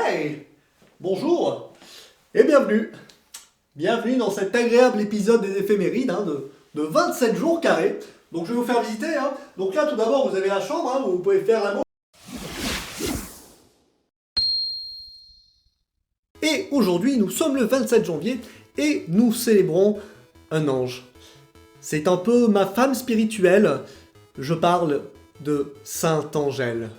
Hey! Bonjour et bienvenue. Bienvenue dans cet agréable épisode des éphémérides de 27 jours carrés. Donc je vais vous faire visiter. Donc là tout d'abord vous avez la chambre où vous pouvez faire un mot. Et aujourd'hui nous sommes le 27 janvier et nous célébrons un ange. C'est un peu ma femme spirituelle. Je parle de Sainte Angèle.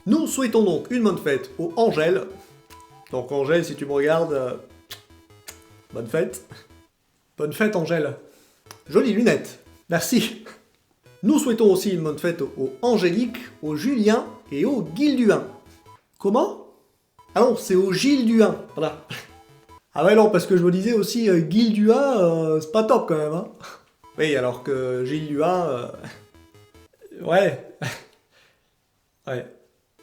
Nous souhaitons donc une bonne fête aux Angèles. Donc Angèle, si tu me regardes, bonne fête. Bonne fête Angèle. Jolies lunettes. Merci. Nous souhaitons aussi une bonne fête aux Angélique, aux Julien et aux Gilduin. Comment? Ah non, c'est aux Gilduin. Voilà. Ah ouais non, parce que je me disais aussi Gilduin, c'est pas top quand même. Hein. Oui, alors que Gilduin... ouais. Ouais.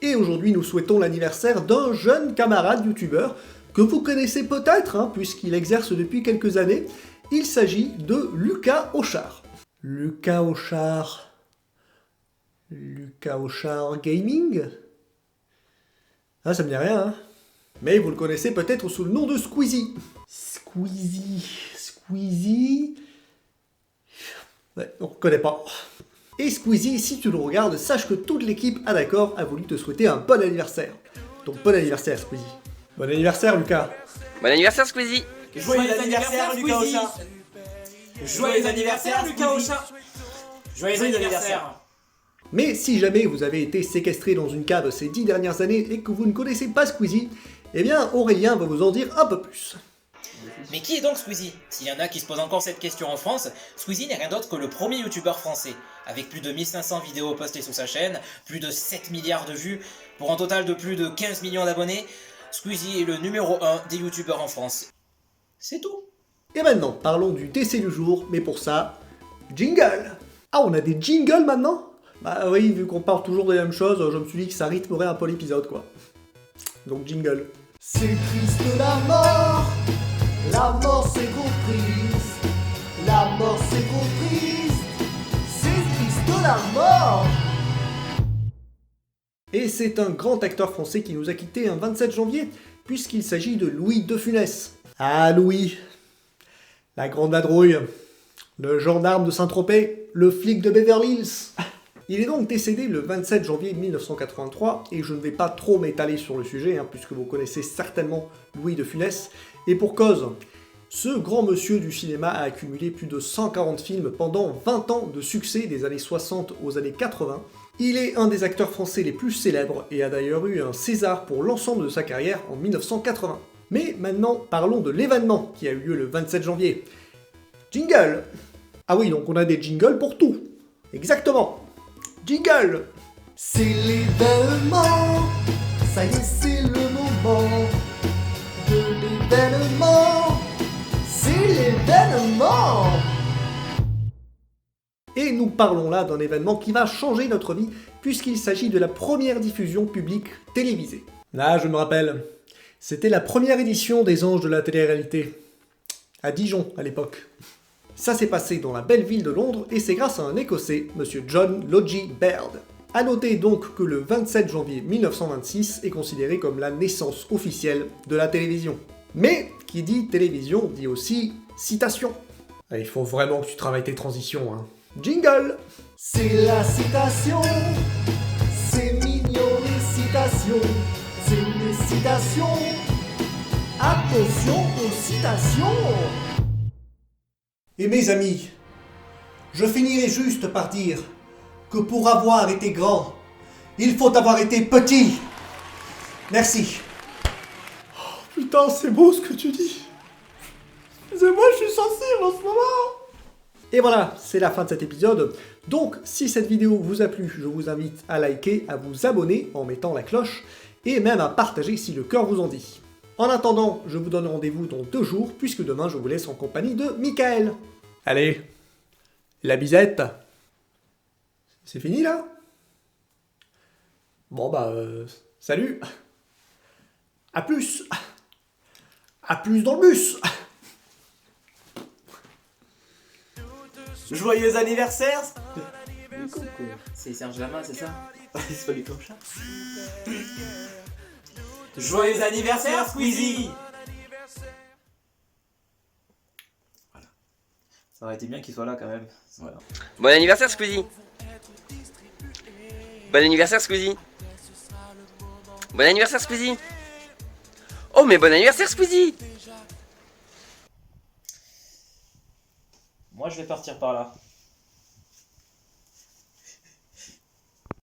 Et aujourd'hui, nous souhaitons l'anniversaire d'un jeune camarade youtubeur que vous connaissez peut-être, puisqu'il exerce depuis quelques années. Il s'agit de Lucas Auchard. Lucas Auchard... Lucas Auchard Gaming? Ah, ça me dit rien, hein. Mais vous le connaissez peut-être sous le nom de Squeezie. Squeezie... Ouais, on ne connaît pas. Et Squeezie, si tu le regardes, sache que toute l'équipe à d'accord a voulu te souhaiter un bon anniversaire. Donc bon anniversaire Squeezie. Bon anniversaire Lucas. Bon anniversaire Squeezie. Joyeux anniversaire Lucas Auchard. Joyeux anniversaire Lucas Auchard. Joyeux anniversaire. Mais si jamais vous avez été séquestré dans une cave ces 10 dernières années et que vous ne connaissez pas Squeezie, eh bien Aurélien va vous en dire un peu plus. Mais qui est donc Squeezie? S'il y en a qui se posent encore cette question en France, Squeezie n'est rien d'autre que le premier youtubeur français. Avec plus de 1500 vidéos postées sur sa chaîne, plus de 7 milliards de vues, pour un total de plus de 15 millions d'abonnés, Squeezie est le numéro 1 des youtubeurs en France. C'est tout. Et maintenant, parlons du décès du jour, mais pour ça, jingle. Ah, on a des jingles maintenant? Bah oui, vu qu'on parle toujours des mêmes choses, je me suis dit que ça rythmerait un peu l'épisode, quoi. Donc jingle. C'est triste la mort c'est trop triste, la mort c'est trop triste, c'est triste la mort. Et c'est un grand acteur français qui nous a quittés un 27 janvier, puisqu'il s'agit de Louis de Funès. Ah Louis, la grande vadrouille, le gendarme de Saint-Tropez, le flic de Beverly Hills. Il est donc décédé le 27 janvier 1983, et je ne vais pas trop m'étaler sur le sujet, puisque vous connaissez certainement Louis de Funès, et pour cause. Ce grand monsieur du cinéma a accumulé plus de 140 films pendant 20 ans de succès des années 60 aux années 80. Il est un des acteurs français les plus célèbres et a d'ailleurs eu un César pour l'ensemble de sa carrière en 1980. Mais maintenant, parlons de l'événement qui a eu lieu le 27 janvier. Jingle! Ah oui, donc on a des jingles pour tout. Exactement. Jingle! C'est l'événement, ça y est, c'est le moment de l'événement. C'est l'événement! Et nous parlons là d'un événement qui va changer notre vie, puisqu'il s'agit de la première diffusion publique télévisée. Ah, je me rappelle, c'était la première édition des Anges de la télé-réalité, à Dijon à l'époque. Ça s'est passé dans la belle ville de Londres, et c'est grâce à un Écossais, Monsieur John Logie Baird. A noter donc que le 27 janvier 1926 est considéré comme la naissance officielle de la télévision. Mais, qui dit télévision, dit aussi citation. Il faut vraiment que tu travailles tes transitions, Jingle! C'est la citation, c'est mignon les citations, c'est les citations, attention aux citations! Et mes amis, je finirai juste par dire que pour avoir été grand, il faut avoir été petit. Merci. Putain, c'est beau ce que tu dis. Excusez-moi, je suis sensible en ce moment. Et voilà, c'est la fin de cet épisode. Donc, si cette vidéo vous a plu, je vous invite à liker, à vous abonner en mettant la cloche, et même à partager si le cœur vous en dit. En attendant, je vous donne rendez-vous dans 2 jours, puisque demain je vous laisse en compagnie de Michael. Allez, la bisette. C'est fini là? Bon bah, salut. À plus. À plus dans le bus. Joyeux anniversaire! C'est Serge Lama, c'est ça? C'est pas du tout un chat. Joyeux anniversaire, Squeezie! Voilà. Ça aurait été bien qu'il soit là quand même. Voilà. Bon anniversaire Squeezie. Bon anniversaire Squeezie. Bon anniversaire Squeezie. Oh mais bon anniversaire Squeezie. Moi je vais partir par là.